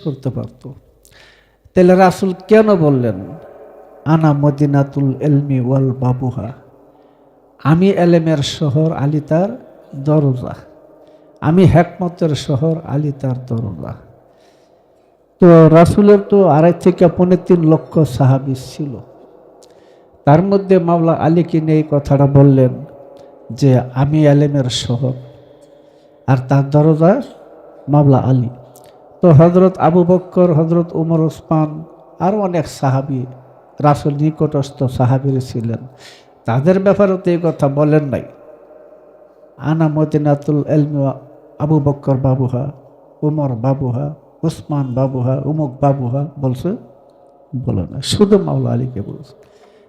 করতে পারত। তাহলে রাসূল কেন বললেন আনা মদিনাতুল ইলমি ওয়াল বাবুহা, আমি এলেমের শহর, আলী তার দরজা, আমি হিকমতের শহর, আলী তার দরজা। তো রাসূলের তো 2.5 থেকে 3.5 লক্ষ সাহাবী ছিল, তার মধ্যে মাওলা আলীকে নিয়ে এই কথাটা বললেন যে আমি এলেমের শহর আর তার দরজা মাওলা আলী। তো হযরত আবু বকর, হযরত উমর, ওসমান আরও অনেক সাহাবী রাসূল নিকটস্থ সাহাবীরা ছিলেন, তাদের ব্যাপারে তো এই কথা বলেন নাই আনা মদিনাতুল ইলমি আবু বকর বাবুহা, উমর বাবুহা, ওসমান বাবুহা, উমুক বাবুহা বলছে? বলে না, শুধু মাওলা আলীকে বলছে।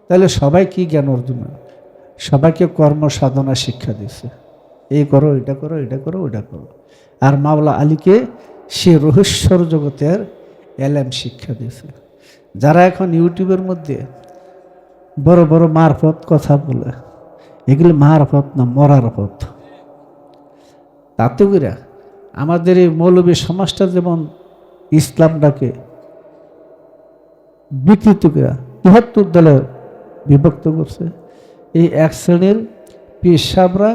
তাহলে সবাই কি জ্ঞান অর্জন? সবাইকে কর্ম সাধনা শিক্ষা দিছে, এই করো, এটা করো, এটা করো, ওইটা করো। আর মাওলা আলীকে সে রহস্যর জগতের এলেম শিক্ষা দিয়েছে। যারা এখন ইউটিউবের মধ্যে বড় বড় মারফত কথা বলে, এগুলি মারফত না, মরার পথ। তাতে করে আমাদের এই মৌলবী সমাজটা যেমন ইসলামটাকে বিকৃত করে ৭৩ দলে বিভক্ত করছে, এই এক শ্রেণীর পীর সাহেবরা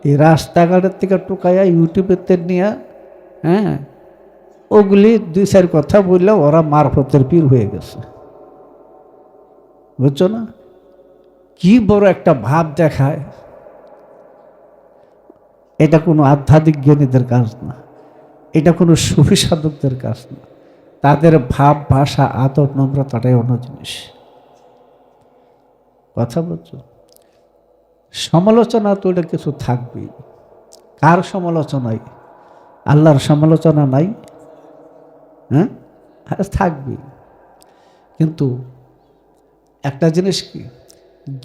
এই রাস্তাঘাটের থেকে টোকাইয়া ইউটিউবেতে নিয়ে, হ্যাঁ, ওগুলি 2-4 কথা বললে ওরা মারফতের পীর হয়ে গেছে, বুঝছো না? কি বড় একটা ভাব দেখায়, এটা কোনো আধ্যাত্মিক জ্ঞানীদের কাজ না, এটা কোনো সুফি সাধকদের কাজ না। তাদের ভাব, ভাষা, আদব, নম্রতাটাই অন্য জিনিস। কথা বলছো? সমালোচনা তো এটা কিছু থাকবেই। কার সমালোচনায়? আল্লাহর সমালোচনা নাই? হ্যাঁ, থাকবেই। কিন্তু একটা জিনিস কি,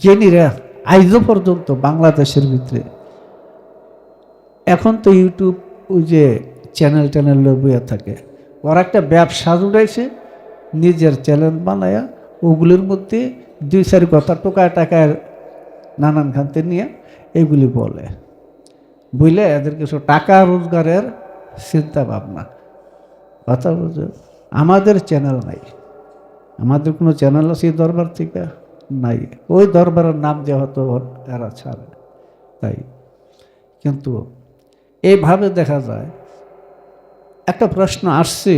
জ্ঞানীরা আজও পর্যন্ত বাংলাদেশের ভিতরে, এখন তো ইউটিউব ওই যে চ্যানেল বইয়া থাকে, ওরা একটা ব্যবসা জুড়াইছে, নিজের চ্যানেল বানায়া ওগুলির মধ্যে 2-4 কথা টোকায় টাকায় নানান খানতে নিয়ে এগুলি বলে, বুঝলে এদের কিছু টাকা রোজগারের চিন্তা ভাবনা। কথা বুঝো? আমাদের চ্যানেল নাই, আমাদের কোনো চ্যানেল আছে এই দরবার থেকে? নাই। ওই দরবারের নাম যে হতো এরা ছাড়ে, তাই। কিন্তু এইভাবে দেখা যায়। একটা প্রশ্ন আসছে,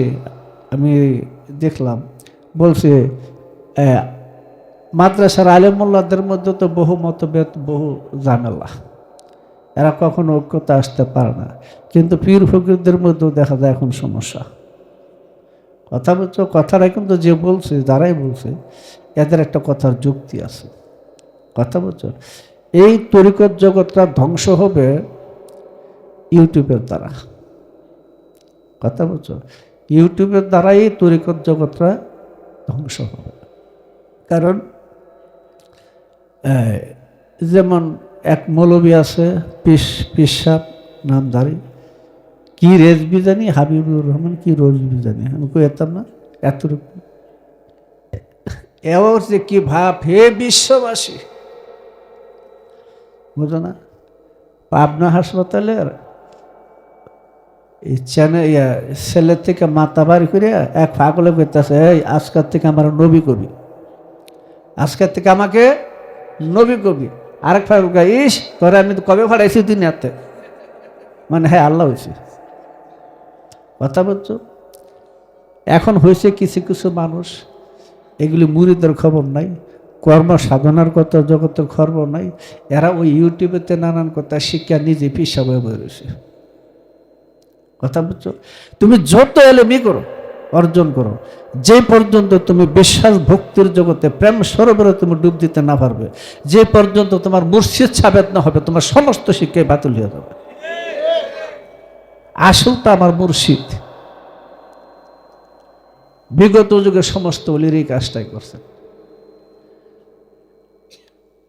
আমি দেখলাম, বলছে মাদ্রাসার আলেম মোল্লাদের মধ্যে তো বহু মতভেদ, বহু ঝামেলা, এরা কখনো ঐক্যতা আসতে পারে না, কিন্তু পীর ফকিরদের মধ্যেও দেখা যায় এখন সমস্যা। কথা বলছো? কথাটা কিন্তু যে বলছে, যারাই বলছে, এদের একটা কথার যুক্তি আছে। কথা বলছো? এই তরিকত জগৎটা ধ্বংস হবে ইউটিউবের দ্বারা। কথা বলছো? ইউটিউবের দ্বারাই এই তরিকত জগৎটা ধ্বংস হবে। কারণ যেমন এক মৌলবী আছে, পিসাব নামধারী, কি রেজবি জানি, হাবিবুর রহমান কি রোজবি জানি, আমি কইতাম না এতটুকু। এবার যে কি ভাব, হে বিশ্ববাসী, বুঝো না? পাবনা হাসপাতালের এই ছেলের থেকে মাথা বাড়ি করে এক পাগলে করতেছে, এই আজকের থেকে আমার নবী কবি, আজকের থেকে আমাকে নবী কবি। আরেক পাগল, ইস তোরা আমি তো কবে ফাড়াইছি দুনিয়াতে, মানে হ্যাঁ আল্লাহ হয়েছে। কথা বলছো? এখন হয়েছে কিছু কিছু মানুষ, এগুলি মুরিদের খবর নাই, কর্ম সাধনার কথা জগতের খবর নাই, এরা ওই ইউটিউবেতে নানান কথা শিক্ষা নিজে পিসা বয়ে বয়ে রয়েছে। কথা বলছো? তুমি যত এলেমি করো, অর্জন করো, যে পর্যন্ত তুমি বিশ্বাস ভক্তির জগতে প্রেম সরোবরে তুমি ডুব দিতে না পারবে, যে পর্যন্ত তোমার মুর্শিদ সাবেত না হবে, তোমার সমস্ত শিক্ষায় বাতিল হয়ে যাবে। আসলটা আমার মুর্শিদ, বিগত যুগে সমস্ত অলির এই কাজটাই করছে,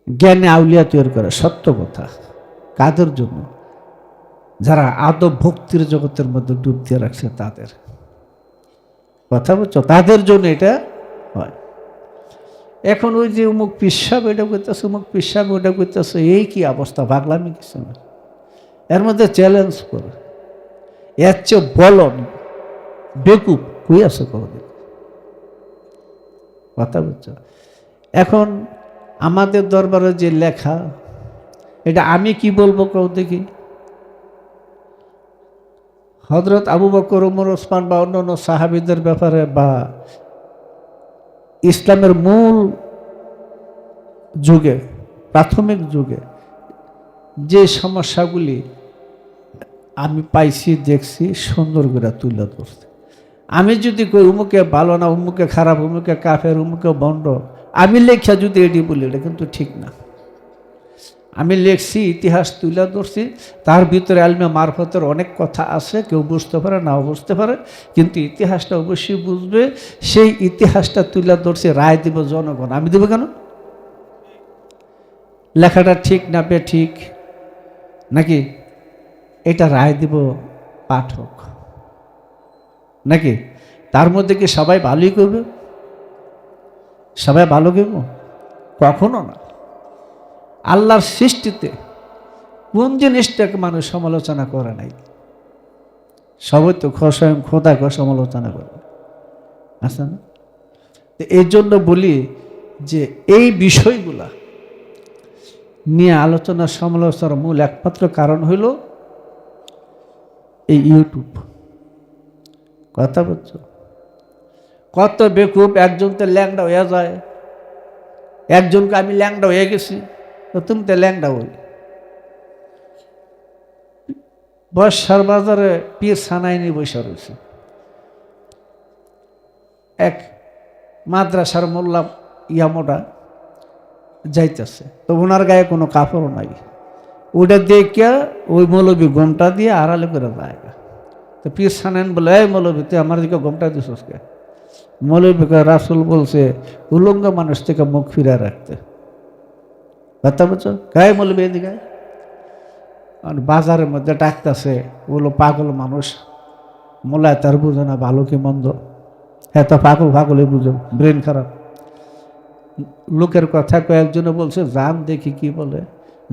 জ্ঞানে আউলিয়া তৈরি করে। সত্য কথা। কাদের জন্য? যারা আদব ভক্তির জগতের মধ্যে ডুব দিয়ে রাখছে তাদের। কথা বলছো? তাদের জন্য এটা হয়। এখন ওই যে অমুক পিসাব এটা করতেছে, অমুক পিসাব ওটা করতেছে, এই কি অবস্থা, পাগলামি কিছু না। এর মধ্যে চ্যালেঞ্জ করে, এর চেয়ে বলন বেকুব কই আছে কোনদিন? কথা বুঝছো? এখন আমাদের দরবারে যে লেখা, এটা আমি কি বলবো কেউ দেখি? হযরত আবু বকর, ওমর, ওসমান বা অন্যান্য সাহাবীদের ব্যাপারে বা ইসলামের মূল যুগে, প্রাথমিক যুগে যে সমস্যাগুলি আমি পাইছি, দেখছি, সুন্দর করে তুলে ধরছি। আমি যদি কই উমুকে ভালো না, উমুকে খারাপ, উমুকে কাফের, উমুকে বন্ড, আমি লেখা যদি এটি বলি, এটা কিন্তু ঠিক না। আমি লেখছি, ইতিহাস তুলে ধরছি, তার ভিতরে আলমে মারফতের অনেক কথা আছে, কেউ বুঝতে পারে, নাও বুঝতে পারে, কিন্তু ইতিহাসটা অবশ্যই বুঝবে। সেই ইতিহাসটা তুলে ধরছি, রায় দিব জনগণ। আমি দেবো কেন? লেখাটা ঠিক না ঠিক নাকি এটা রায় দিব পাঠক নাকি? তার মধ্যে কি সবাই ভালোই করবে? সবাই ভালো করব? কখনো না। আল্লাহর সৃষ্টিতে কোন জিনিসটাকে মানুষ সমালোচনা করে নাই? সবাই তো স্বয়ং খোদাকে সমালোচনা করে, আছে না? এই জন্য বলি যে এই বিষয়গুলা নিয়ে আলোচনা সমালোচনার মূল একমাত্র কারণ হইল এই ইউটিউব। কথা বলছো? কত বেকুব, একজন তো ল্যাংডা হয়ে যায়, একজনকে আমি ল্যাংডা হয়ে গেছি, তো তুমি তো ল্যাংডা হই। বর্ষার বাজারে পীর সানাই নিয়ে বসে রয়েছে, এক মাদ্রাসার মোল্লা ইয়ামোটা যাইতেছে, তো ওনার গায়ে কোনো কাপড় নাই। ওটা দেখে ওই মৌলবী গমটা দিয়ে আড়ালে করে যায়। তো পীর সানাইন বলে, এই মৌলবী, তুই আমার দিকে গমটা দিছিস কে? মৌলবীকে রাসূল বলছে উলঙ্গ মানুষ থেকে মুখ ফিরে রাখতে। কথা বলছো? গায়ে মৌলবী এদিকে বাজারের মধ্যে ডাকতেছে, ওগুলো পাগল মানুষ, মোলায় তার বুঝে না ভালো কি মন্দ, হ্যাঁ তো পাগল পাগলই বুঝে, ব্রেন খারাপ। লোকের কথা কয়েকজনে বলছে যান দেখি কি বলে।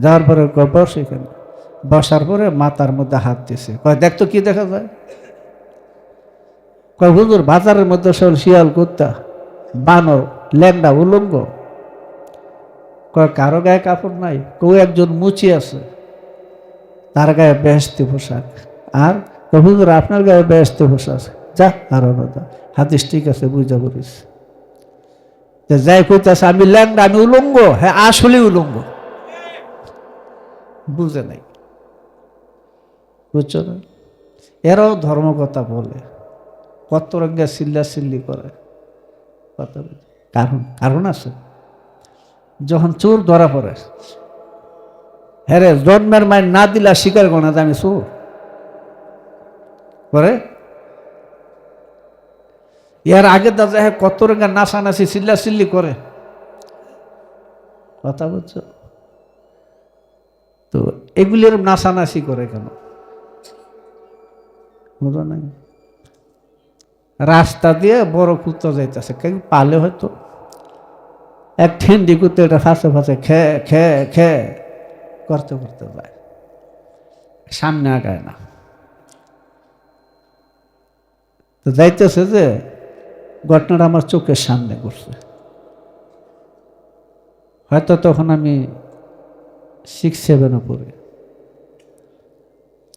যাওয়ার পরে বস, এখানে বসার পরে মাথার মধ্যে হাত দিছে, কয় দেখতো কি দেখা যায়? কয় হুজুর বাজারের মধ্যে সব শিয়াল, কুত্তা, বানর, ল্যাংডা, উলঙ্গ। কয় কারো গায়ে কাপড় নাই? কেউ একজন মুচি আছে, তার গায়ে বেহেশতি পোশাক। আর হুজুর আপনার গায়ে বেহেশতি পোশাক, যা আর যা, হাদিস ঠিক আছে, বুঝা পড়িস। যাই কইতাছে আমি ল্যাংডা, আমি উলঙ্গ, হ্যাঁ আসলে উলঙ্গ, বুঝে নাই। বুঝছো না? এরাও ধর্ম কথা বলে, কত রঙে চিল্লা চিল্লি করে, কত কারণ কারণ আছে। যখন চোর ধরা পড়ে, হ্যাঁ রে জন্মের মায়ের না দিলা স্বীকার করে না যে আমি চোর করে। এর আগে দাদা হ্যাঁ কত রঙে নাচানাচি চিল্লা চিল্লি করে, কথা বলছো? তো এগুলির নাচানাচি করে কেন? বুঝো নাই? রাস্তা দিয়ে বড় কুত্তা যাইতেছে, কেউ পালে হয়তো এক ঠেন্ডি কুত্তা, এটা ফাঁসে ফাঁসে খে খে খে করতে করতে যায়, সামনে আগায় না। তো যাইতেছে যে ঘটনাটা আমার চোখের সামনে ঘটছে, হয়তো তখন আমি 6-7 পড়ি,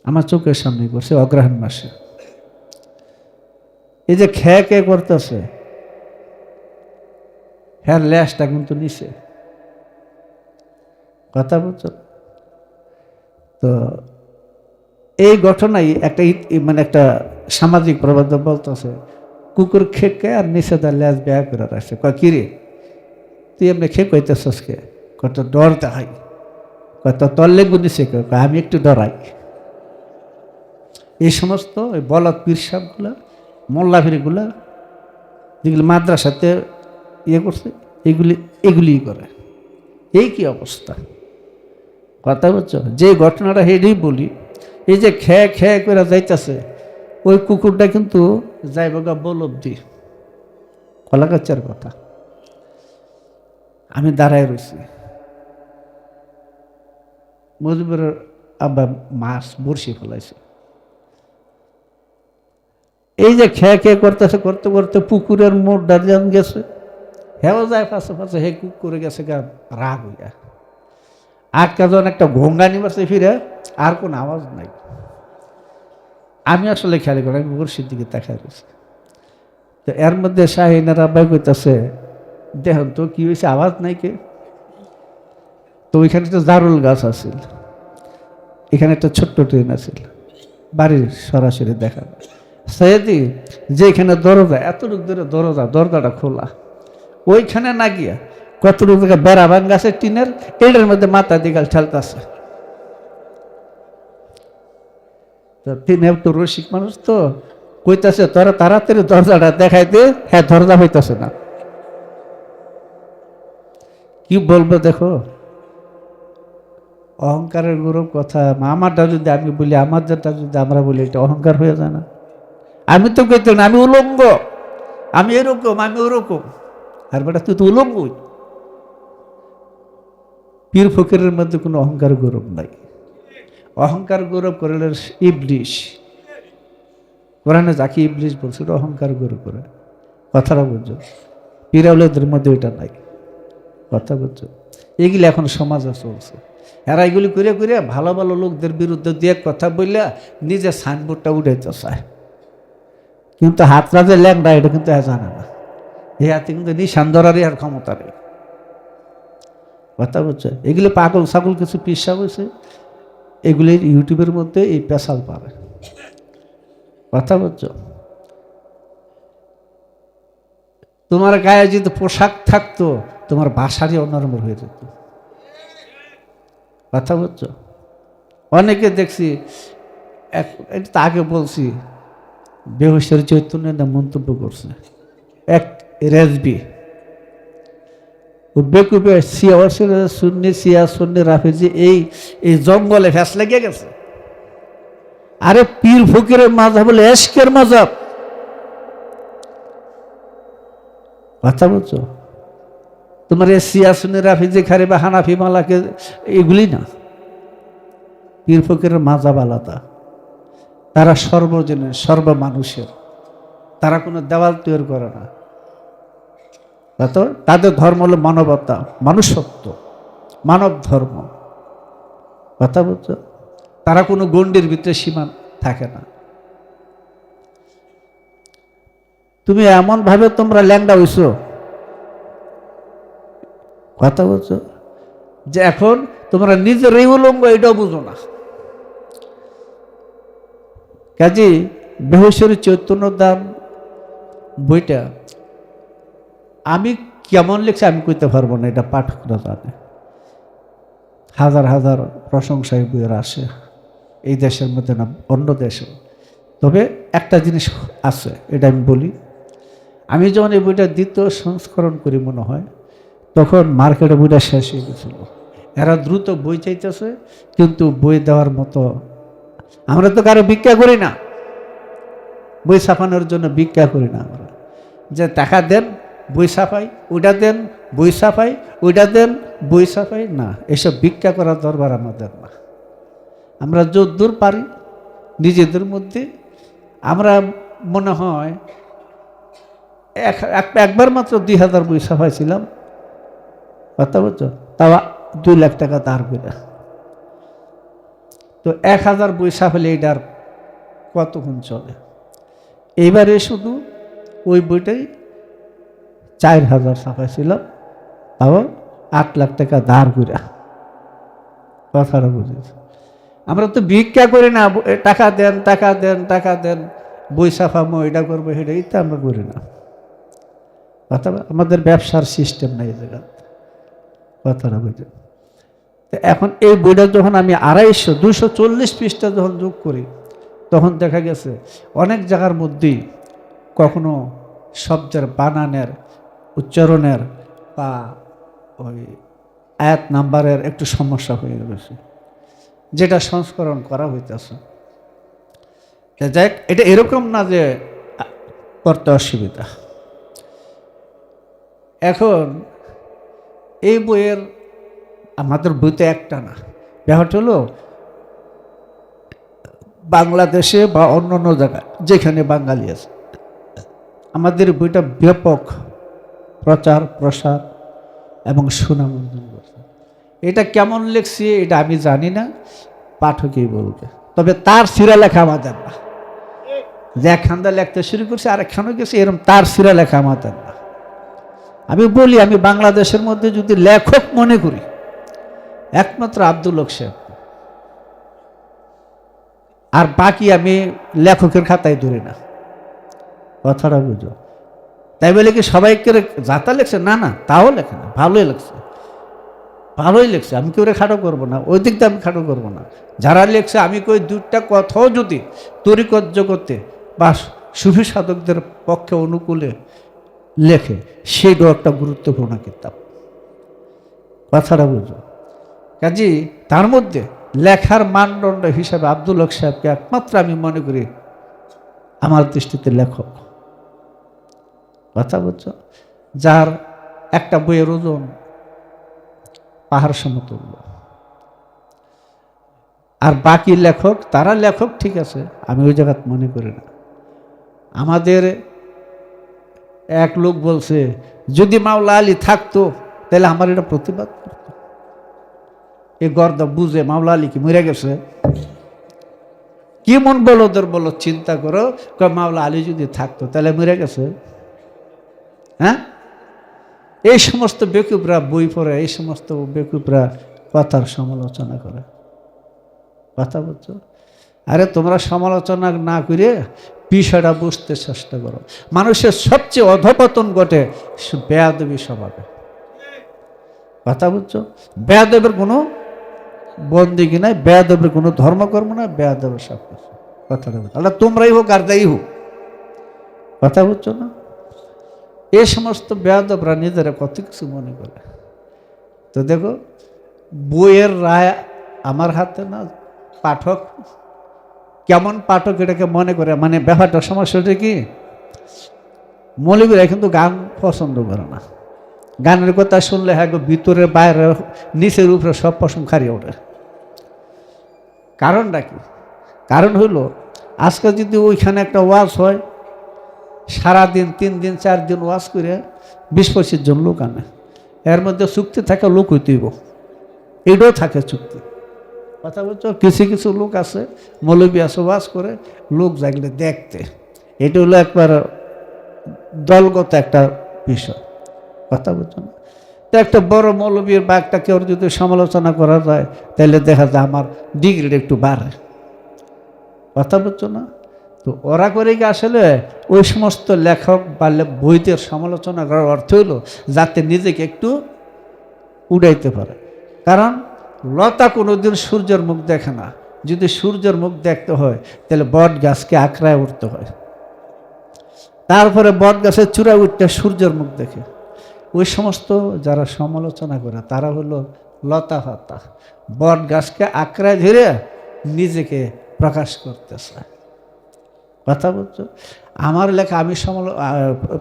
আমার চোখের সামনে ঘটছে অগ্রহায়ণ মাসে। এই যে খে কে করতেছে, হ্যাঁ ল্যাসটা কিন্তু নিচে, কথা বলছো? তো এই ঘটনাই একটা মানে একটা সামাজিক প্রবাদ বলতেছে, কুকুর খেকে আর নিচে তার ল্যাস ব্যয় করে রাখছে। কয় কিরে তুই এমনি খেয়ে কইতেছস কে? কত ডর দেখাই, কত তোর লেবু নিচে কে? আমি একটু ডরাই। এই সমস্ত ওই বলদ পীর সাহেবগুলা, মোল্লাফিরিগুলা যেগুলি মাদ্রাসাতে ইয়ে করছে, এগুলি করে। এই কি অবস্থা, কথা বলছো? যে ঘটনাটা হেডেই বলি, এই যে খেয়ে খেয়ে করে যাইতেছে, ওই কুকুরটা কিন্তু যাইব গা বলব্দি, কলাগাচ্চার কথা। আমি দাঁড়ায় রয়েছি, মজিবুরের আব্বা মাছ বড়শি ফেলাইছে, এই যে খেয়ে খেয়ে করতেছে, করতে করতে পুকুরের মোড় ডার্জন গেছে, হেও যায় পাশে পাশে, হে কুক করে গেছে গা রাগ হইয়া। আর কেজন একটা ঘোঙ্গানি মারছে ফিরে, আর কোনো আওয়াজ নাই। আমি আসলে খেয়াল করি, আমি মুর্শিদ দিকে তাকাই রয়েছি। তো এর মধ্যে শাহিনের আব্বাই কইতাছে, দেখুন তো কি হয়েছে, আওয়াজ নাই কে? তো ওইখানে একটা জারুল গাছ আছিল, এখানে একটা ছোট্ট ট্রেন আছিল, বাড়ির সরাসরি দেখা সৈয়দি যেখানে দরজা, এতটুক ধরে দরজাটা খোলা, ওইখানে না গিয়া কতটুকু থেকে বেড়া ভাঙ্গাছে টিনের, এটার মধ্যে মাথা দিগাল ঠেলতেছে। তিনি একটু রসিক মানুষ তো, কইতাছে তোরা তাড়াতাড়ি দরজাটা দেখাই দে, হ্যাঁ দরজা হইতাছে না। কি বলবো দেখো, অহংকারের গৌরব কথা। আমারটা যদি আমি বলি, আমাদেরটা যদি আমরা বলি, এটা অহংকার হয়ে যায় না? আমি তো কইতে না আমি উলঙ্গ, আমি এরকম, আমি ওরকম। আর বেটা তুই তো উলঙ্গই। পীর ফকিরের মধ্যে কোনো অহংকার গৌরব নাই। অহংকার গৌরব করলে ইবলিশ। কোরআনে যাকে ইবলিশ বলছিল অহংকার গৌরব করে, কথাটা বুঝছো? পীরাউলেদের মধ্যে এটা নাই, কথা বুঝছো? এগুলি এখন সমাজে চলছে। এরা এগুলি করে করে ভালো ভালো লোকদের বিরুদ্ধে দিয়ে কথা বললে নিজে সাইনবোর্ডটা উঠাইতে চায়, কিন্তু হাতরা যে ল্যাংড়া এটা কিন্তু জানে না। এই হাতে কিন্তু নিশান ধরারই আর ক্ষমতা নেই, কথা বুঝছো? এগুলি পাগল ছাগল কিছু পিসা হয়েছে, এগুলি ইউটিউবের মধ্যে এই পেশাল পারে, কথা বুঝছো? তোমার গায়ে যদি পোশাক থাকতো, তোমার বাসারই অন্যরকম হয়ে যেত, কথা বুঝছো? অনেকে দেখছি, এটা তো আগে বলছি, বেহুশের চৈতন্য মন্তব্য করছে এক রেজবি, বেকুবে সুন্নি সিয়া সুন্নি রাফিজি এই জঙ্গলে ফ্যাস লেগে গেছে। আরে পীর ফকিরের মাযহাব বলে এশকের মাযহাব, কথা বলছো? তোমার এই সিয়া সুন্নি রাফিজি খারি বা হানাফি মালাকে এগুলি না, পীর ফকিরের মাযহাব আলাদা। তারা সর্বজনের সর্বমানুষের, তারা কোনো দেওয়াল তৈরি করে না। তাদের ধর্ম হলো মানবতা, মানুষত্ব, মানব ধর্ম, কথা বলছো? তারা কোনো গণ্ডির ভিতরে সীমা থাকে না। তুমি এমন ভাবে তোমরা ল্যাংড়া হইছো, কথা বলছো, যে এখন তোমরা নিজেরই উলঙ্গ এটাও বুঝো না। কাজী বেহুশের চৈতন্য দান বইটা আমি কেমন লিখছি আমি কইতে পারবো না, এটা পাঠকরা জানে। হাজার হাজার প্রশংসায় বইয়ের আসে, এই দেশের মধ্যে না অন্য দেশে। তবে একটা জিনিস আছে, এটা আমি বলি, আমি যখন এই বইটা দ্বিতীয় সংস্করণ করি মনে হয়, তখন মার্কেটে বইটা শেষ হয়ে গেছিল। এরা দ্রুত বই চাইতেছে, কিন্তু বই দেওয়ার মতো, আমরা তো কারো ভিক্ষা করি না, বই ছাপানোর জন্য ভিক্ষা করি না আমরা, যে টাকা দেন বই ছাপাই, ওইটা দেন বই ছাপাই, ওইটা দেন বই ছাপাই, না, এসব ভিক্ষা করার দরবার আমাদের না। আমরা যদ্দূর পারি নিজেদের মধ্যে, আমরা মনে হয় একবার মাত্র 2000 বই ছাপাইছিলাম, কথা বলছো, তাও 2 লাখ টাকা ধার করে। তো 1000 বই ছাপাইলে এটার কতক্ষণ চলে? এইবারে শুধু ওই বইটাই 4000 ছাপাইছিলাম, তাও 8 লাখ টাকা ধার করে, কথাটা বুঝেছি? আমরা তো ভিক্ষা করি না, টাকা দেন টাকা দেন টাকা দেন, বই ছাপামো, এটা করবো সেটাই তো আমরা করি না, কথা। আমাদের ব্যবসার সিস্টেম নাই এই জায়গা, কথাটা বুঝে। এখন এই বইটা যখন আমি 240 পৃষ্ঠা যখন যোগ করি, তখন দেখা গেছে অনেক জায়গার মধ্যেই কখনো শব্দের বানানের, উচ্চারণের বা ওই আয়াত নাম্বারের একটু সমস্যা হয়ে গেছে, যেটা সংস্করণ করা হইতেছে। যাই, এটা এরকম না যে করতে অসুবিধা। এখন এই বইয়ের, আমাদের বই তো একটা না, ব্যাপারটা হলো বাংলাদেশে বা অন্য অন্য জায়গায় যেখানে বাঙালি আছে, আমাদের বইটা ব্যাপক প্রচার প্রসার এবং সুনাম অর্জন করছে। এটা কেমন লিখছি এটা আমি জানি না, পাঠকই বলবে। তবে তার সিরা লেখা আমাদের না, যে একখানটা লিখতে শুরু করছে আর একখানও গেছে, এরকম তার সিরা লেখা আমাদের না। আমি বলি, আমি বাংলাদেশের মধ্যে যদি লেখক মনে করি একমাত্র আব্দুল হক সাহেব, আর বাকি আমি লেখকের খাতায় ধরি না। কথাটা বুঝো। তাই বলে কি সবাইকে যাতা লেখছে? না না, তাও লেখে না, ভালোই লেখছে, ভালোই লেখছে। আমি কেউ খাটো করবো না, ওই দিকটা আমি খাটো করবো না। যারা লেখছে আমি কই দুইটা কথাও যদি তরিকত জগতে বা সুফি সাধকদের পক্ষে অনুকূলে লেখে, সেইটাও একটা গুরুত্বপূর্ণ কিতাব। কথাটা বুঝো। কাজী তার মধ্যে লেখার মানদণ্ড হিসাবে আব্দুল হক সাহেবকে একমাত্র আমি মনে করি আমার দৃষ্টিতে লেখক। কথা বুঝছো? যার একটা বইয়ের ওজন পাহাড় সমতুল্য। আর বাকি লেখক, তারা লেখক ঠিক আছে, আমি ওই জায়গা মনে করি না। আমাদের এক লোক বলছে, যদি মাওলা আলী থাকতো তাহলে আমার এটা প্রতিবাদ করতো। এ গর্দা বুঝে মাওলা আলী কি মরে গেছে? কি মন বলো ওদের, বলো চিন্তা করো, মাওলা আলী যদি থাকতো তাহলে মরে গেছে? হ্যাঁ, এই সমস্ত বেকুবরা বই পড়ে, এই সমস্ত বেকুবরা কথার সমালোচনা করে। কথা বলছো? আরে তোমরা সমালোচনা না করে বিষয়টা বুঝতে চেষ্টা করো। মানুষের সবচেয়ে অধপতন ঘটে বেয়াদবি স্বভাবে। কথা বুঝছো? বেয়াদবের কোনো বন্দিগি নাই, বেয়াদবের কোনো ধর্মকর্ম নাই, বেয়াদবের সব কিছু। কথাটা বুঝছো? আল্লাহ তোমরাই হোক আর যাই হোক। কথা বুঝছো না? এই সমস্ত বেয়াদবরা নিজেরা কত কিছু মনে করে। তো দেখো, বইয়ের রায় আমার হাতে না, পাঠক কেমন পাঠক এটাকে মনে করে। মানে ব্যাপারটা সমস্যাটা কি, মৌলবীরা কিন্তু গান পছন্দ করে না। গানের কথা শুনলে হ্যাঁ ভিতরে বাইরে নিচের উপরে সব পশম খারিয়ে ওঠে। কারণটা কি? কারণ হইল, আজকে যদি ওইখানে একটা ওয়াজ হয়, সারাদিন 3 দিন 4 দিন ওয়াজ করে 20-25 জন লোক আনে, এর মধ্যে চুক্তি থাকে লোক হইতেইব, এটাও থাকে চুক্তি। কথা বলছো? কিছু কিছু লোক আছে, মৌলবী আছে, ওয়াজ করে, লোক জাগলে দেখতে। এটা হলো একবার দলগত একটা বিষয়। কথা বলছো না? তো একটা বড় মৌলবীর বা একটা কেউ যদি সমালোচনা করা যায়, তাহলে দেখা যায় আমার ডিগ্রিটা একটু বাড়ে। কথা বলছো না? তো ওরা করে কি আসলে ওই সমস্ত লেখক বা বইদের সমালোচনা করার অর্থ হইল যাতে নিজেকে একটু উড়াইতে পারে। কারণ লতা কোনোদিন সূর্যের মুখ দেখে না। যদি সূর্যের মুখ দেখতে হয় তাহলে বট গাছকে আঁকড়ায় উঠতে হয়, তারপরে বট গাছের চূড়ায় উঠতে সূর্যের মুখ দেখে। ওই সমস্ত যারা সমালোচনা করে তারা হলো লতা পাতা, বট গাছকে আঁকড়ায় ধরে নিজেকে প্রকাশ করতেছে। কথা বলছো? আমার লেখা আমি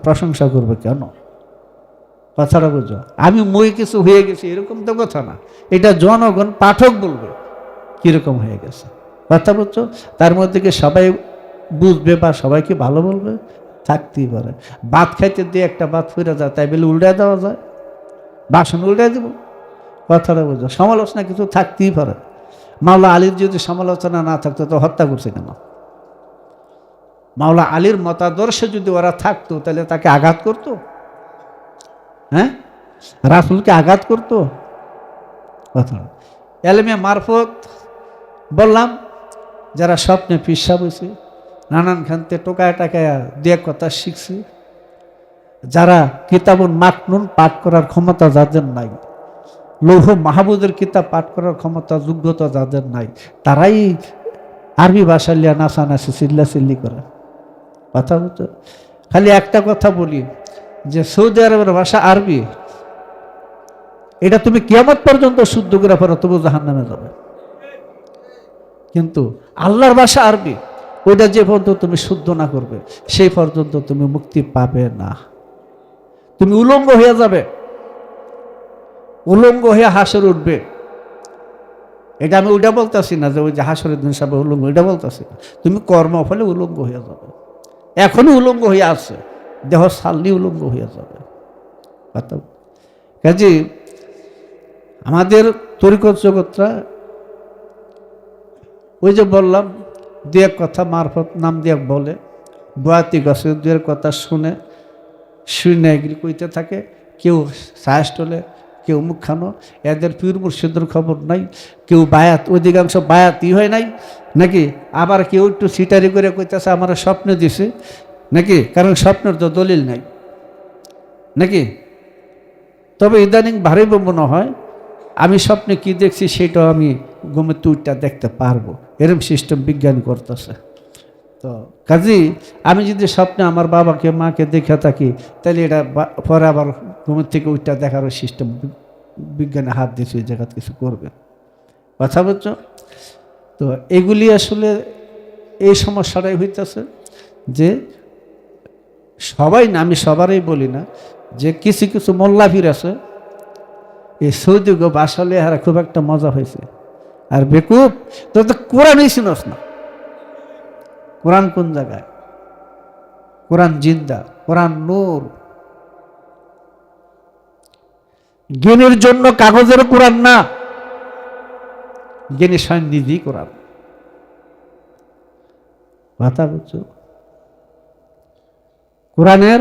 প্রশংসা করবো কেন? কথাটা বুঝো। আমি মই কিছু হয়ে গেছি এরকম তো কথা না, এটা জনগণ পাঠক বলবে কিরকম হয়ে গেছে। কথা বলছো? তার মধ্যে কি সবাই বুঝবে বা সবাইকে ভালো বলবে? থাকতেই পারে। ভাত খাইতে দিয়ে একটা ভাত ফিরে যায়, তাই বলে উল্টায় দেওয়া যায়? বাসন উল্টায় দেব? কথাটা বুঝো। সমালোচনা কিছু থাকতেই পারে। মাওলা আলীর যদি সমালোচনা না থাকতো তো হত্যা করছে কেন? মাওলা আলীর মতাদর্শে যদি ওরা থাকতো তাহলে তাকে আঘাত করতো? হ্যাঁ, রাসূলকে আঘাত করতো? কথা এলেমে মারফত বললাম, যারা স্বপ্নে পিসা বসে নানান খানতে টোকায় টাকায় দিয়ে কথা শিখছে, যারা কিতাবুন মাকনুন পাঠ করার ক্ষমতা যাদের নাই, লৌহ মাহবুদের কিতাব পাঠ করার ক্ষমতা যোগ্যতা যাদের নাই, তারাই আরবি ভাষা লিয়া নাচানাচি চিল্লাচিল্লি করে। কথা বলতো? খালি একটা কথা বলি, যে সৌদি আরবের ভাষা আরবি, এটা তুমি কিয়ামত পর্যন্ত শুদ্ধ করে পারো তবু জাহান্নামে যাবে। কিন্তু আল্লাহর ভাষা আরবি, ওইটা যে পর্যন্ত তুমি শুদ্ধ না করবে সেই পর্যন্ত তুমি মুক্তি পাবে না। তুমি উলঙ্গ হয়ে যাবে, উলঙ্গ হয়ে হাসর উঠবে। এটা আমি ওইটা বলতেছি না যে ওই যে হাসরের দিন সাহেব উলঙ্গ, এটা বলতেছি না। তুমি কর্ম ফলে উলঙ্গ হয়ে যাবে, এখনই উলঙ্গ হয়ে আছে, দেহ ছাড়লি উলঙ্গ হয়ে যাবে। কাজে আমাদের তরিকত জগৎরা ওই যে বললাম দু এক কথা মারফত নাম দিয়ে বলে, বয়াতি গছে দু এক কথা শুনে এগুলি কইতে থাকে, কেউ সায়াস তোলে, কেউ মুখ খানো, এদের পীর মুর্শিদের খবর নাই, কেউ বায়াত, অধিকাংশ বায়াতই হয় নাই নাকি, আবার কেউ একটু সিটারি করে কইতেছে আমার স্বপ্নে দিছে নাকি, কারণ স্বপ্নের তো দলিল নাই নাকি। তবে ইদানিং ভারী মনে হয় আমি স্বপ্নে কি দেখছি সেটাও আমি ঘুমে তুইটা দেখতে পারবো, এরকম সিস্টেম বিজ্ঞান করতেছে। তো কাজেই আমি যদি স্বপ্নে আমার বাবাকে মাকে দেখে থাকি, তাহলে এটা পরে আবার ঘুমের থেকে ওইটা দেখারও সিস্টেম বিজ্ঞানে হাত দিয়েছে, ওই জায়গা কিছু করবে, কথা বলছ। তো এগুলি আসলে এই সমস্যাটাই হইতেছে যে সবাই না, আমি সবারই বলি না, যে কিছু কিছু মোল্লাফির আছে এই সৌদি গো আসলে হারা খুব একটা মজা হয়েছে। আর বেকুব তোর তো কোরআনই চিনস না, কোরআন কোন জায়গায়? কোরআন জিন্দা, কোরআন নূর। জ্ঞানের জন্য কাগজের কোরআন না, জ্ঞানী স্বয়ং নিজেই কোরআন, কথা বলছো। কোরআনের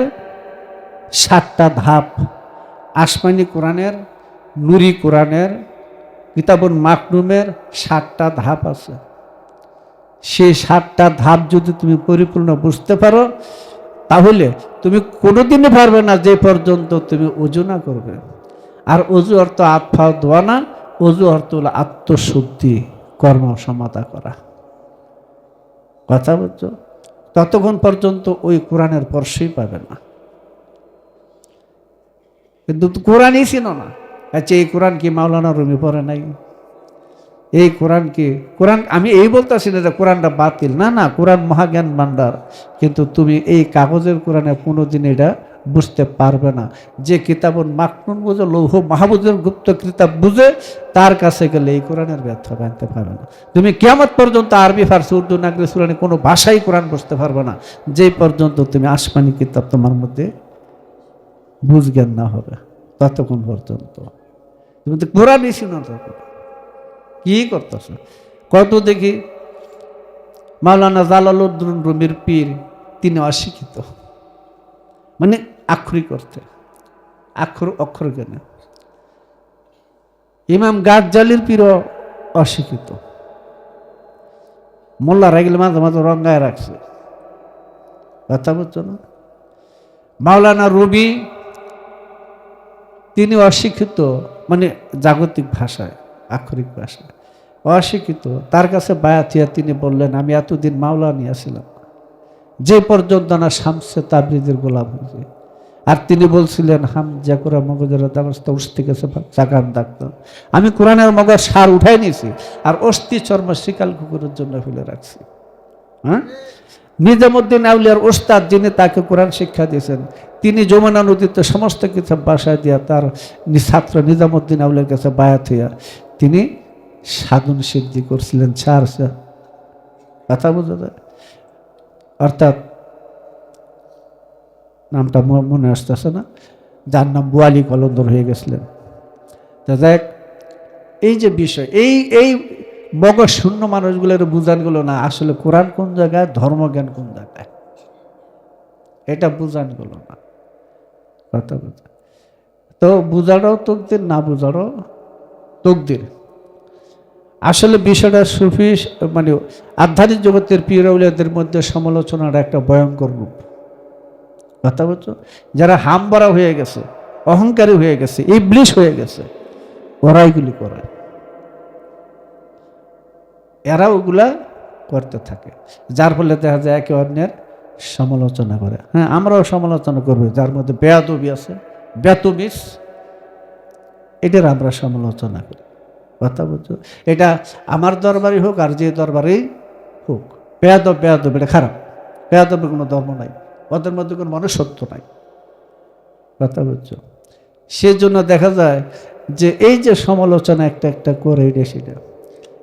7টা ধাপ, আসমানি কোরআনের, নুরি কোরআনের, কিতাবুল মাকনুমের 7টা ধাপ আছে। সেই 7টা ধাপ যদি তুমি পরিপূর্ণ বুঝতে পারো, তাহলে তুমি কোনোদিনই পারবে না যে পর্যন্ত তুমি ওযু না করবে। আর ওযু অর্থ আত্মা দোয়া না, ওযু অর্থ হলো আত্মশুদ্ধি, কর্ম সমাধা করা, কথা বলছো। ততক্ষণ পর্যন্ত ওই কোরআনের স্পর্শই পাবে না। কিন্তু কোরআনই ছিল না। আচ্ছা, এই কোরআন কি মাওলানা রুমি পড়ে নাই? এই কোরআন কি কোরআন, আমি এই বলতেছি না যে কোরআনটা বাতিল, না না, কোরআন মহাজ্ঞান ভান্ডার, কিন্তু তুমি এই কাগজের কোরআনে কোনোদিন এটা বুঝতে পারবে না। যে কিতাবুল মাকনুন বুঝে, লৌহ মাহফুজের গুপ্ত কিতাব বুঝে, তার কাছে গেলে এই কোরআনের ব্যাখ্যা জানতে পারবে না। তুমি কিয়ামত পর্যন্ত আরবি, ফার্সি, উর্দু, নাগরি, সুরানি কোনো ভাষাই কোরআন বুঝতে পারবে না, যে পর্যন্ত তুমি আসমানি কিতাব তোমার মধ্যে বুঝ জ্ঞান না হবে, ততক্ষণ পর্যন্ত তুমি তো কোরআনই শুনো। তখন কি করতেছ? কত দেখি মাওলানা জালালউদ্দিন রুমির পীর, তিনি অশিক্ষিত, মানে আক্ষরিক অর্থে, অক্ষর জ্ঞানে। ইমাম গাজ্জালির পীরও অশিক্ষিত, মোল্লারা এগুলো মাঝে মাঝে রঙ্গায় রাখছে, কথা বলছো না। মাওলানা রুমি তিনি অশিক্ষিত, মানে জাগতিক ভাষায়, আক্ষরিক ভাষায় অশিক্ষিত। তার কাছে বায়াতিয়া তিনি বললেন, আমি এতদিন মাওলানা ছিলাম যে পর্যন্ত না শামসে তাবরিজের গোলাম হয়েছে। আর তিনি বলছিলেন হামজা করে মগজের দামাস্তা উঠতে গেছে চাকান ডাক্তার, আমি কোরআনের মগজ সার উঠাই নিয়েছি আর অস্থি চর্ম শিকাল কুকুরের জন্য ফেলে রাখছি। হ্যাঁ, নিজামুদ্দিন আউলিয়ার ওস্তাদ যিনি তাকে কোরআন শিক্ষা দিয়েছেন, তিনি যমুনা নদীতে সমস্ত কিছু বাসায় দিয়া তার ছাত্র নিজামুদ্দিন আউলিয়ার কাছে বায়াত হইয়া তিনি সাধন সিদ্ধি করছিলেন। কথা বোঝা যায়? অর্থাৎ নামটা মনে আসতেছে না, যার নাম বুয়ালি কলন্দর হয়ে গেছিলেন। তা দেখ, এই যে বিষয়, এই মগজ শূন্য মানুষগুলোর বুঝানগুলো না, আসলে কোরআন কোন জায়গায়, ধর্মজ্ঞান কোন জায়গায়, এটা বুঝানগুলো না, কথা বোঝা। তো বুঝারও তকদির, না বুঝারও তকদির। আসলে বিষয়টা সুফি, মানে আধ্যাত্মিক জগতের পীর আউলিয়াদের মধ্যে সমালোচনার একটা ভয়ঙ্কর রূপ, কথা বলছো। যারা হামবরা হয়ে গেছে, অহংকারী হয়ে গেছে, ইবলিশ হয়ে গেছে, ওরা এগুলি করে, এরা ওগুলা করতে থাকে, যার ফলে দেখা যায় একে অন্যের সমালোচনা করে। হ্যাঁ, আমরাও সমালোচনা করবো, যার মধ্যে বেয়াদবি আছে, বেতমিস, এটার আমরা সমালোচনা করি, কথা বলছো। এটা আমার দরবারই হোক আর যে দরবারেই হোক, বেয়াদব এটা খারাপ, বেয়াদবের কোনো ধর্ম নাই, ওদের মধ্যে কোনো মনুষ্যত্ব নাই, কথা বলছো। সেজন্য দেখা যায় যে এই যে সমালোচনা একটা একটা করে এটা সেটা,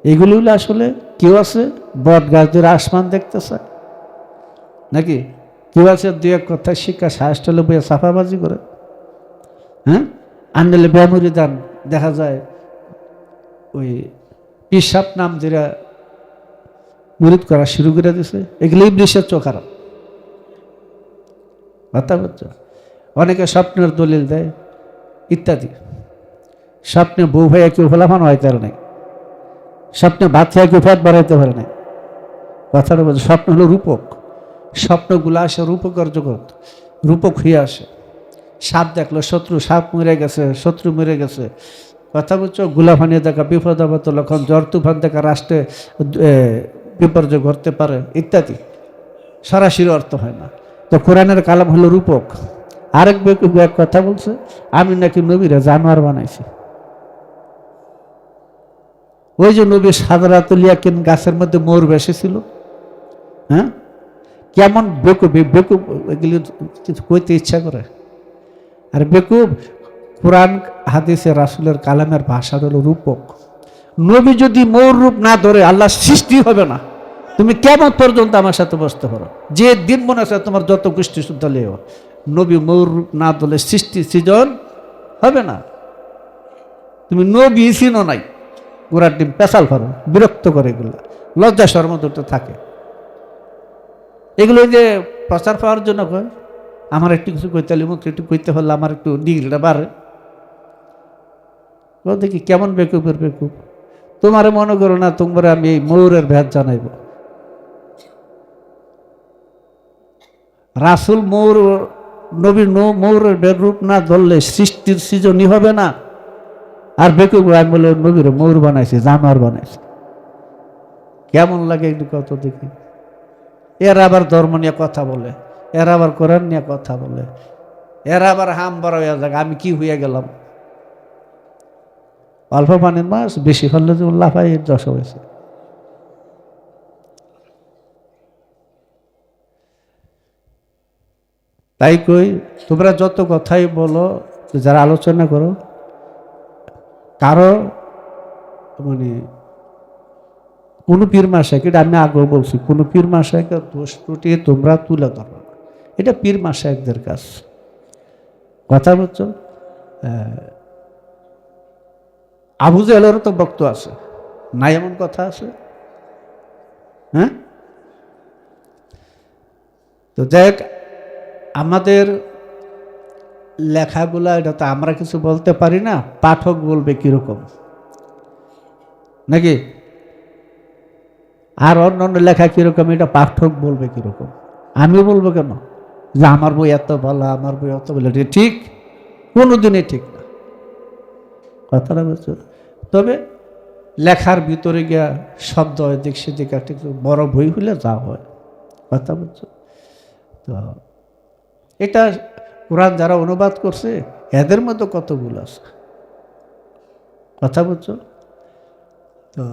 এগুলি হলে আসলে কেউ আছে বট গাছ ধরে আসমান দেখতেছে নাকি, কেউ আছে দু এক কথা শিক্ষা সাহস হলে বইয়া সাফাবাজি করে, হ্যাঁ, আনলে ব্যামরি দান দেখা যায় ওই পিসাব নাম যেটা মুরিদ করা শুরু করে দিছে, এগুলো ইবলিসের চোখ খারাপ কথা বলছ। অনেকে স্বপ্নের দলিল দেয় ইত্যাদি, স্বপ্নে বউ ভাইয়া কেউ ফলাফানো হয়তো নাই, স্বপ্নে ভাত খাইয়া কেউ ফ্যাট বাড়াইতে পারে নাই, কথাটা বলছে। স্বপ্ন হলো রূপক, স্বপ্নগুলো আসে রূপকর জগৎ, রূপক হয়ে আসে। সাপ দেখলো শত্রু, সাপ মরে গেছে, শত্রু মরে গেছে, কথা বলছো। গুলাফানি দেখা বিপদ আপদ লক্ষণ, জ্বর তুফান দেখা রাষ্ট্রে বিপর্যয় ঘটতে পারে ইত্যাদি, সরাসরি অর্থ হয় না। তো কোরআনের কালাম হলো রূপক। আরেক ব্যক্তি এক কথা বলছে, আমি নাকি নবীরা জানোয়ার বানাইছি। ওই যে নবী সাদরাতুলিয়া কেন গাছের মধ্যে মোর বেসেছিল, হ্যাঁ, কেমন বেকুব, বেকুব এগুলি কিছু কইতে ইচ্ছা করে। আর বেকুব, কোরআন হাদিসে রাসূলের কালামের ভাষা হলো রূপক। নবী যদি মোর রূপ না ধরে আল্লাহ সৃষ্টি হবে না। তুমি কেমন পর্যন্ত আমার সাথে বসতে পারো, যে দিন মনে আছে তোমার যত গোষ্ঠী শুদ্ধ লেও, নবী মোর রূপ না ধরলে সৃষ্টি সৃজন হবে না। তুমি নবী চিনো নাই, গোড়ার ডিম পেশাল ফারো, বিরক্ত করে এগুলো, লজ্জা শরম দুটো থাকে। এগুলো যে প্রচার পাওয়ার জন্য কয়, আমার একটু কিছু কইতে হলে মুখ একটু কইতে হলে আমার একটু ডিগ্রিটা বাড়ে। দেখি কেমন বেকুবের বেকুব। তোমারে মনে করো না তোমরা আমি এই ময়ূরের ভেদ জানাইব। রাসূল ময়ূর, নবীর ময়ূরের ভেদ রূপ না ধরলে সৃষ্টির সৃজনই হবে না। আর বেকুব আমি বলে নবীর ময়ূর বানাইছে, জানোয়ার বানাইছে। কেমন লাগে একটু কত দেখি। এরা আবার ধর্ম নিয়ে কথা বলে, এরা আবার কোরআন নিয়ে কথা বলে, এরা আবার হাম বড় হয়ে যাক, আমি কি হইয়া গেলাম। অল্প পানির মাছ বেশি ফেললে যে লাফাই যশ হয়েছে। তাই কই, তোমরা যত কথাই বলো, যারা আলোচনা করো, কারো মানে কোনো পীর মাসায়েক, এটা আমি আগেও বলছি, কোনো পীর মাসায়েকের দোষ ত্রুটি তোমরা তুলে ধরো না, এটা পীর মাসায়েকদের কাজ। কথা বলছো। আবু জাহেলেরও তো বক্ত আছে, নাই এমন কথা আছে? হ্যাঁ, তো যাই আমাদের লেখাগুলা, এটা তো আমরা কিছু বলতে পারি না, পাঠক বলবে কিরকম নাকি, আর অন্য অন্য লেখা কিরকম এটা পাঠক বলবে কিরকম। আমি বলবো কেন যে আমার বই এত ভালো, আমার বই এত ভালো, ঠিক কোনোদিনই ঠিক না, কথাটা বলছো। তবে লেখার ভিতরে গিয়া শব্দ এদিক সেদিক একটা বড় বই হইলে যা হয়, কথা বলছো। তো এটা কোরআন যারা অনুবাদ করছে এদের মধ্যে কত ভুল আছে, কথা বলছো। তো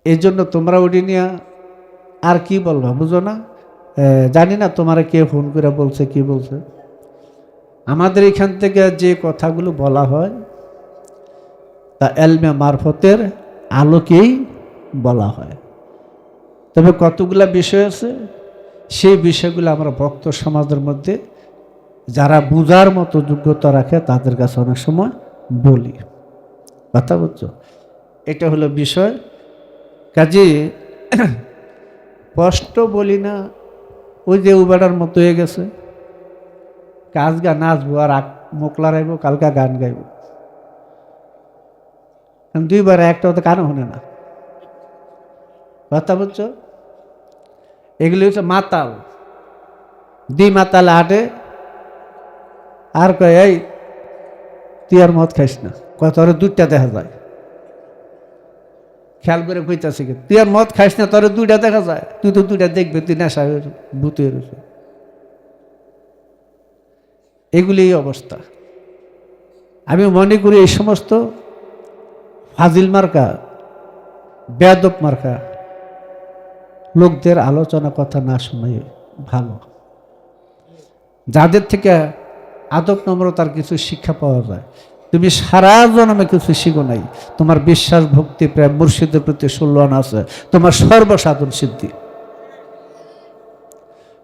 এই জন্য তোমরা ওটি নিয়ে আর কি বলবা বুঝো না। জানি না তোমার কে ফোন করে বলছে কি বলছে। আমাদের এখান থেকে যে কথাগুলো বলা হয় তা এলমে মারফতের আলোকেই বলা হয়। তবে কতগুলা বিষয় আছে, সেই বিষয়গুলো আমরা ভক্ত সমাজের মধ্যে যারা বুঝার মতো যোগ্যতা রাখে তাদের কাছে অনেক সময় বলি, কথা বলছো। এটা হলো বিষয়। কাজে স্পষ্ট বলি না, ওই যে উবাডার মতো হয়ে গেছে, কাজ গা নাচবো আর মোকলা রাইব, কালকা গান গাইব, দুইবার একটা হতে কারণ হনে না, কথা বলছো। এগুলি হচ্ছে মাতাল, মাতাল হাটে আর কয় এই তুই আর মদ খাইস না, কয় তোর দুইটা দেখা যায়, খেয়াল করে কইতাছে কি তুই আর মদ খাইস না, তোর দুইটা দেখা যায়, তুই তো দুইটা দেখবে, তুই নেশা ভূত হয়ে রয়েছে। এগুলি এই অবস্থা। আমি মনে করি এই সমস্ত ফাজিল মার্কা, বেয়াদব মার্কা লোকদের আলোচনা কথা না শোনাই ভালো। যাদের থেকে আদব নম্রতার কিছু শিক্ষা পাওয়া যায় তুমি সারা জন্মে কিছু শিখো নাই, তোমার বিশ্বাস ভক্তি প্রেম মুর্শিদের প্রতি ষোলন আছে, তোমার সর্বসাধন সিদ্ধি।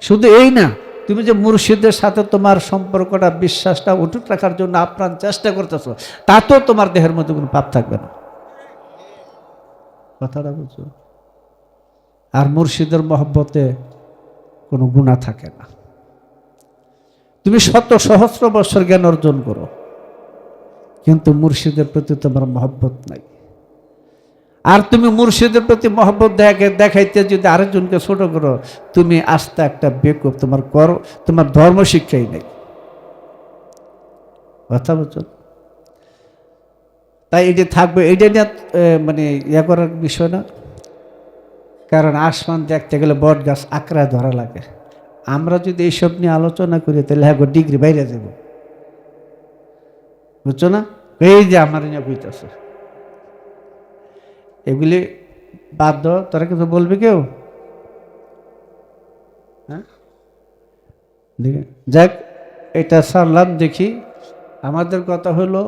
শুধু এই না, তুমি যে মুর্শিদের সাথে তোমার সম্পর্কটা বিশ্বাসটা অটুট রাখার জন্য আপ্রাণ চেষ্টা করতেছো, তাতেও তোমার দেহের মধ্যে কোনো পাপ থাকবে না। কথাটা বুঝছো? আর মুর্শিদের মহব্বতে কোনো গুনাহ থাকে না। তুমি শত সহস্র বছর জ্ঞান অর্জন করো, কিন্তু মুর্শিদের প্রতি তোমার মহব্বত নাই। আর তুমি মুর্শিদের প্রতি মহব্বত দেখাইতে যদি আরেকজনকে ছোট করো, তুমি আস্তে একটা বেকুব, তোমার ধর্ম শিক্ষাই নেই। কথা বলছো? তাই এটি থাকবে, এইটা নিয়ে মানে ইয়া করার বিষয় না। কারণ আসমান দেখতে গেলে বট গাছ আঁকড়ায় ধরা লাগে। আমরা যদি এইসব নিয়ে আলোচনা করি তাহলে হ্যাঁ ডিগ্রি বাইরে যাব, বুঝছো না? এই যে আমার নিয়ে কইতেছে এগুলি বাদ দাও, তোরা কিছু বলবি কেউ? হ্যাঁ, যাক, এটা সারলাম। দেখি, আমাদের কথা হলো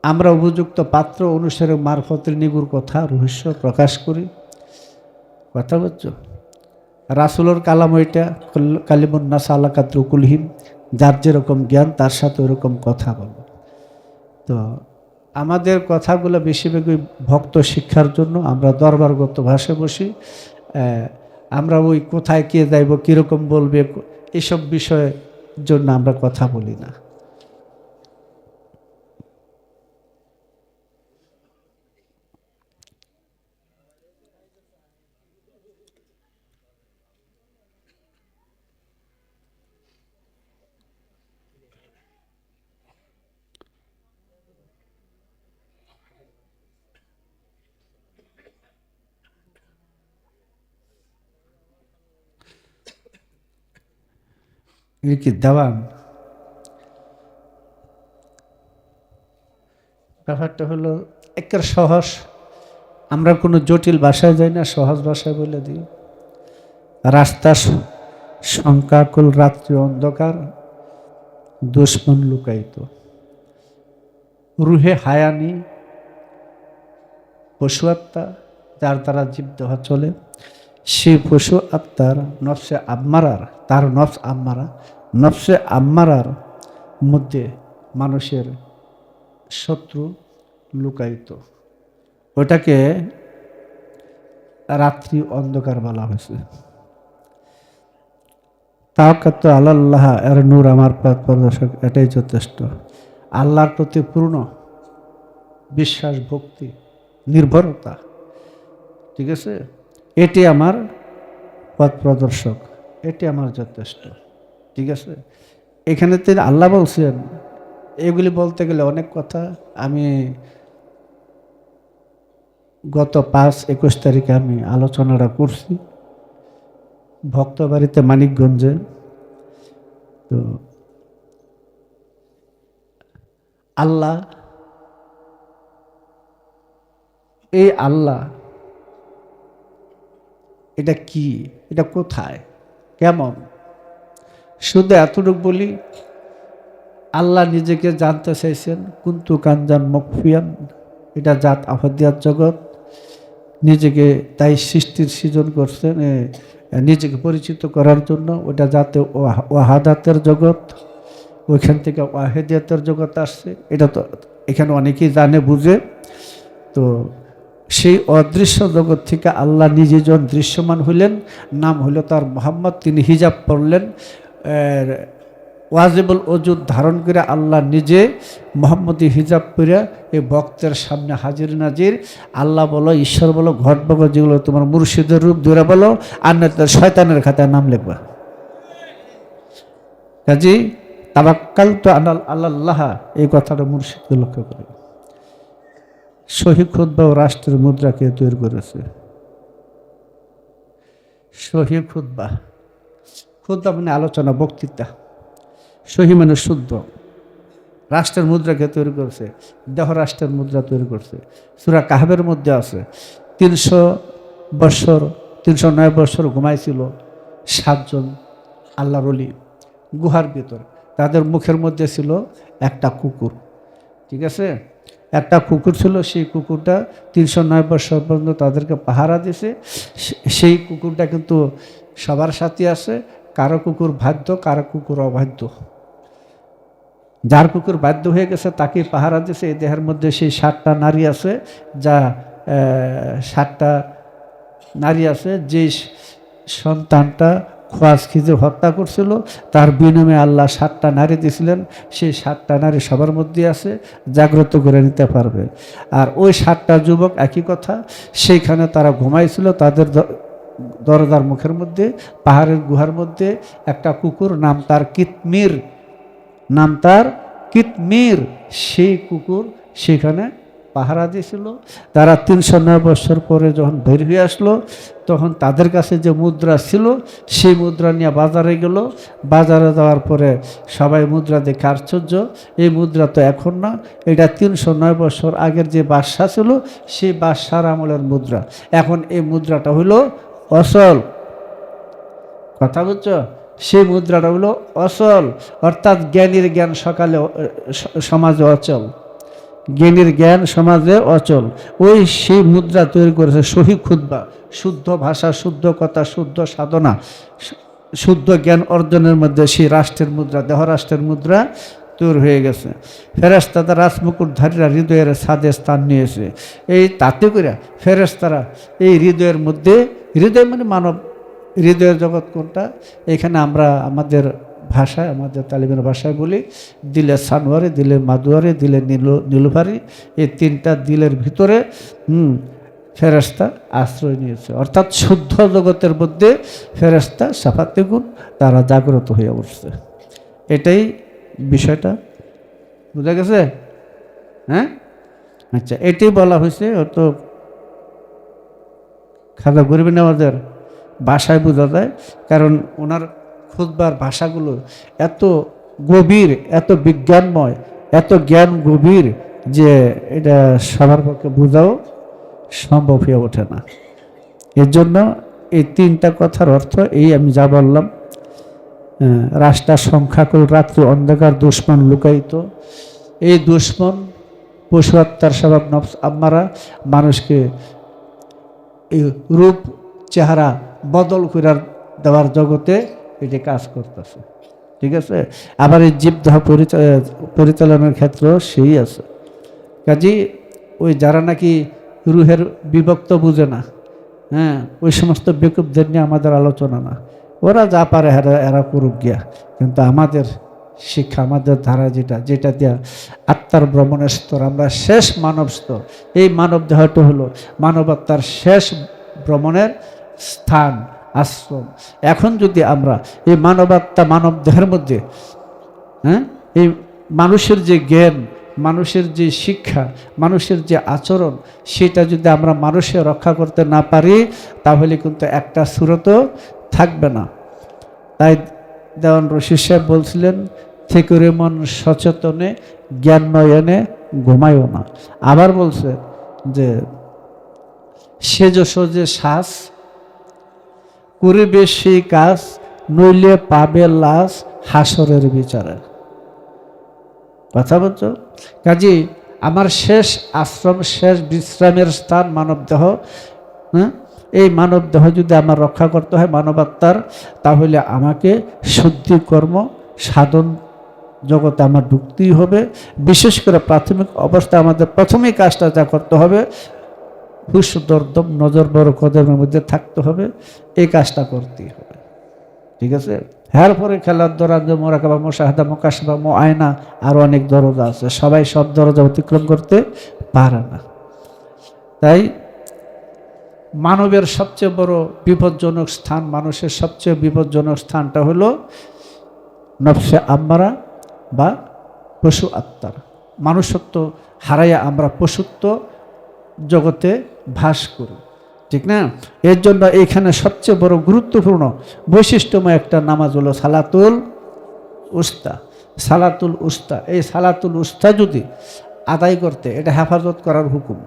আমরা উপযুক্ত পাত্র অনুসারে মারফতের নিগুর কথা রহস্য প্রকাশ করি। কথা বলছো? রাসুলের কালাম ওইটা, কালিমুন্নাস আলা কাদ্রু কুলহিম, যার যেরকম জ্ঞান তার সাথে ওরকম কথা বলো। তো আমাদের কথাগুলো বেশিরভাগই ভক্ত শিক্ষার জন্য। আমরা দরবারগত ভাষায় বসি, আমরা ওই কোথায় কে যাইব, কীরকম বলবে, এসব বিষয়ের জন্য আমরা কথা বলি না। কি দেওয়ান ব্যাপারটা হলো একের সহজ। আমরা কোনো জটিল ভাষায় যাই না, সহজ ভাষায় বলে দিই। রাস্তা শঙ্কাকুল, রাত্রি অন্ধকার, দুশ্মন লুকাইত, রুহে হায়ানি, পশু আত্মা যার দ্বারা জীব দেওয়া চলে, সেই পশু আত্মার নফসে আম্মারার, তার নফস আম্মারা, নফসে আম্মারার মধ্যে মানুষের শত্রু লুকায়িত। ওটাকে রাত্রি অন্ধকার বলা হয়েছে। তাওয়াক্কাত আলাল্লাহ, এর নূর আমার পথ প্রদর্শক, এটাই যথেষ্ট। আল্লাহর প্রতি পূর্ণ বিশ্বাস, ভক্তি, নির্ভরতা, ঠিক আছে, এটি আমার পথ প্রদর্শক, এটি আমার যথেষ্ট, ঠিক আছে। এখানে তিনি আল্লাহ বলছেন। এগুলি বলতে গেলে অনেক কথা। আমি গত 5-21 তারিখে আমি আলোচনাটা করছি ভক্তবাড়িতে মানিকগঞ্জে। তো আল্লাহ, এই আল্লাহ এটা কি, এটা কোথায়, কেমন? শুধু এতটুকু বলি, আল্লাহ নিজেকে জানতে চাইছেন। কুন্তু কানজান মকফিয়ান, এটা জাত আফাদিয়াত জগৎ। নিজেকে তাই সৃষ্টির সৃজন করছেন নিজেকে পরিচিত করার জন্য। ওটা যাতে ওয়াহাদাতের জগৎ, ওইখান থেকে ওয়াহেদিয়াতের জগৎ আসছে, এটা তো এখানে অনেকেই জানে বুঝে। তো সেই অদৃশ্য জগৎ থেকে আল্লাহ নিজে যখন দৃশ্যমান হইলেন, নাম হইল তার মোহাম্মদ। তিনি হিজাব পড়লেন, ওয়াজিবুল ওজুদ ধারণ করে আল্লাহ নিজে মোহাম্মদী হিজাব করে এই ভক্তের সামনে হাজির নাজির। আল্লাহ বলো, ঈশ্বর বলো, ঘট বলো, যেগুলো তোমার মুর্শিদের রূপ ধরে বলো, আর না শয়তানের খাতায় নাম লিখবা। কাজী তাওয়াক্কাল তো আল্লাহ, এই কথাটা মুর্শিদকে লক্ষ্য করে। সহি খুতবা ও রাষ্ট্রের মুদ্রাকে তৈরি করেছে। সহি খুতবা, খুতবা মানে আলোচনা, বক্তৃতা। সহি মানে শুদ্ধ। রাষ্ট্রের মুদ্রাকে তৈরি করছে, দেহ রাষ্ট্রের মুদ্রা তৈরি করছে। সূরা কাহফের মধ্যে আছে 309 বছর ঘুমাইছিল 7 জন আল্লাহর ওলি গুহার ভিতর। তাদের মুখের মধ্যে ছিল একটা কুকুর, ঠিক আছে, একটা কুকুর ছিল। সেই কুকুরটা 309 বছর পর্যন্ত তাদেরকে পাহারা দিছে। সেই কুকুরটা কিন্তু সবার সাথে আছে, কারো কুকুর বাধ্য, কারো কুকুর অবাধ্য। যার কুকুর বাধ্য হয়ে গেছে তাকে পাহারা দিছে। এই দেহের মধ্যে সেই 7টা নারী আছে, যা 7টা নারী আছে। যে সন্তানটা খোয়াজ খিজির হত্যা করছিল, তার বিনিময়ে আল্লাহ 7টা নারী দিয়েছিলেন। সেই 7টা নারী সবার মধ্যে আছে, জাগ্রত করে নিতে পারবে। আর ওই 7টা যুবক একই কথা, সেইখানে তারা ঘুমাইছিল। তাদের দরজার মুখের মধ্যে, পাহাড়ের গুহার মধ্যে একটা কুকুর, নাম তার কিতমির, নাম তার কিতমির। সেই কুকুর সেখানে পাহারা দিয়েছিল। তারা 309 বছর পরে যখন বের হয়ে আসলো, তখন তাদের কাছে যে মুদ্রা ছিল সেই মুদ্রা নিয়ে বাজারে গেল। বাজারে যাওয়ার পরে সবাই মুদ্রা দেখে আশ্চর্য, এই মুদ্রা তো এখন না, এটা 309 বছর আগের যে বাদশা ছিল সেই বাদশার আমলের মুদ্রা। এখন এই মুদ্রাটা হলো অচল। কথা বুঝছো? সেই মুদ্রাটা হলো অচল, অর্থাৎ জ্ঞানীর জ্ঞান সমাজে অচল, জ্ঞানীর জ্ঞান সমাজে অচল। ওই সেই মুদ্রা তৈরি করেছে সহি খুতবা, শুদ্ধ ভাষা, শুদ্ধ কথা, শুদ্ধ সাধনা, শুদ্ধ জ্ঞান অর্জনের মধ্যে সেই রাষ্ট্রের মুদ্রা, দেহ রাষ্ট্রের মুদ্রা তৈরি হয়ে গেছে। ফেরেশতারা রাজমুকুটধারীরা হৃদয়ের ছাদে স্থান নিয়েছে। এই তাতে করে ফেরেশতারা এই হৃদয়ের মধ্যে, হৃদয় মানে মানব হৃদয়ের জগৎ কোনটা, এখানে আমরা আমাদের ভাষায়, আমাদের তালিমের ভাষায় বলি দিলে সানোয়ারে, দিলে মাদুয়ারে, দিলে নীলুফারি। এই 3টা দিলের ভিতরে ফেরেশতা আশ্রয় নিয়েছে। অর্থাৎ শুদ্ধ জগতের মধ্যে ফেরেশতা সাফাতে গুণ, তারা জাগ্রত হয়ে উঠছে। এটাই বিষয়টা, বুঝা গেছে? হ্যাঁ, আচ্ছা, এটাই বলা হয়েছে। অত খাজা গরিব আমাদের ভাষায় বোঝা যায়, কারণ ওনার খুতবার ভাষাগুলো এত গভীর, এত বিজ্ঞানময়, এত জ্ঞান গভীর যে এটা সবার পক্ষে বোঝাও সম্ভব হয়ে ওঠে না। এর জন্য এই 3টা কথার অর্থ এই আমি যা বললাম। রাস্তা সংখ্যাকুল রাত্রি অন্ধকার দুশ্মন লুকায়িত। এই দুশ্মন পশু আত্মার স্বভাব নফস আম্মারা, মানুষকে এই রূপ চেহারা বদল করে দেওয়ার জগতে এটি কাজ করতেছে, ঠিক আছে। আবার এই জীবদেহ পরিচালনার ক্ষেত্রেও সেই আছে। কাজী ওই যারা নাকি রুহের বিভক্ত বুঝে না, হ্যাঁ, ওই সমস্ত বেকুবদের নিয়ে আমাদের আলোচনা না। ওরা যা পারে এরা করুক গিয়া, কিন্তু আমাদের শিক্ষা, আমাদের ধারা যেটা দেয়া আত্মার ভ্রমণের স্তর, আমরা শেষ মানব স্তর। এই মানব দেহটা হলো মানবাত্মার শেষ ভ্রমণের স্থান, আশ্রম। এখন যদি আমরা এই মানবাত্মা, মানব দেহের মধ্যে, হ্যাঁ, এই মানুষের যে জ্ঞান, মানুষের যে শিক্ষা, মানুষের যে আচরণ, সেটা যদি আমরা মানুষে রক্ষা করতে না পারি, তাহলে কিন্তু একটা সুরতও থাকবে না। তাই দেওয়ান রশিদ সাহেব বলছিলেন, থেকে মন সচেতনে, জ্ঞান নয়নে ঘুমায়ও না। আবার বলছে যে সেজ সোজে শ্বাস করিবে সেই কাজ, নইলে পাবে লাশ হাসরের বিচারে। কথা বলছো? কাজী আমার শেষ আশ্রম, শেষ বিশ্রামের স্থান মানবদেহ। হ্যাঁ, এই মানবদেহ যদি আমার রক্ষা করতে হয় মানবাত্মার, তাহলে আমাকে শুদ্ধি কর্ম সাধন জগতে আমার ঢুকতেই হবে। বিশেষ করে প্রাথমিক অবস্থায় আমাদের প্রথমেই কাজটা যা করতে হবে, হুশ দরদম নজর বড় কদমের মধ্যে থাকতে হবে। এই কাজটা করতেই হবে, ঠিক আছে। এরপরে খেলার দরজা, মোরাকাবা, মুশাহাদা, মুকাশাফা, মুআয়না, আরও অনেক দরজা আছে। সবাই সব দরজা অতিক্রম করতে পারে না। তাই মানবের সবচেয়ে বড় বিপজ্জনক স্থান, মানুষের সবচেয়ে বিপজ্জনক স্থানটা হলো নফসে আম্মারা বা পশু আত্মার। মানুষত্ব হারাইয়া আমরা পশুত্ব জগতে ভাস করি, ঠিক না? এর জন্য এইখানে সবচেয়ে বড় গুরুত্বপূর্ণ বৈশিষ্ট্যময় একটা নামাজ হলো সালাতুল উস্তা। সালাতুল উস্তা, এই সালাতুল উস্তা যদি আদায় করতে, এটা হেফাজত করার হুকুম।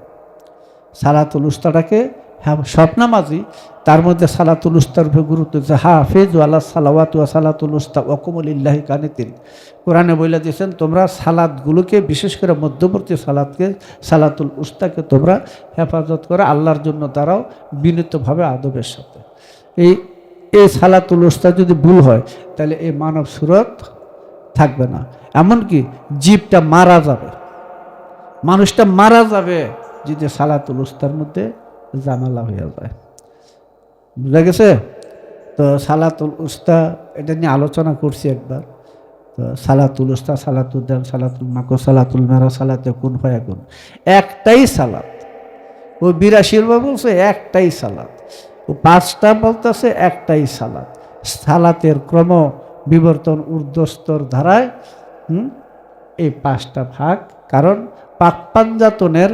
সালাতুল উস্তাটাকে হ্যাঁ সব নামাজি, তার মধ্যে সালাতুল উস্তার উপরে গুরুত্ব দিচ্ছে। হাফিজ আল্লাহ সালাওয়াত ওয়া সালাতুল উস্তা ওয়াকুমুলিল্লাহি কানিতিন। কোরআনে বলে দিয়েছেন তোমরা সালাদগুলোকে, বিশেষ করে মধ্যবর্তী সালাদকে, সালাতুল উস্তাকে তোমরা হেফাজত করে আল্লাহর জন্য দাঁড়াও বিনীতভাবে আদবের সাথে। এই এই সালাতুল উস্তা যদি ভুল হয় তাহলে এই মানব সুরত থাকবে না, এমনকি জীবটা মারা যাবে, মানুষটা মারা যাবে যদি সালাতুল উস্তার মধ্যে জামালা হয়ে যায়। বুঝা গেছে? তো সালাতুল উস্তা এটা নিয়ে আলোচনা করছি একবার। তো সালাতুল উস্তা, সালাতুল দান, সালাতুল মাকো, সালাতুল মেরা, সালাতে কুন ফায়াকুন, একটাই সালাত। ও ৮২ বার বলছে একটাই সালাত, ও ৫টা বলতেছে একটাই সালাত। সালাতের ক্রম বিবর্তন ঊর্ধ্বস্তর ধারায় এই ৫টা ভাগ, কারণ পাক পাঞ্জাতনের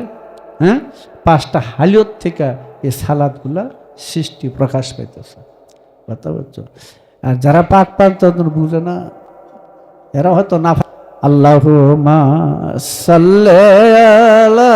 ৫টা হালিয়ত থেকে এই সালাদগুলা সৃষ্টি প্রকাশ পাইতেছে। কথা বলছো? আর যারা পাক পাঞ্জাতন বুঝে না এরা হয়তো না। আল্লাহুম্মা সাল্লি আলা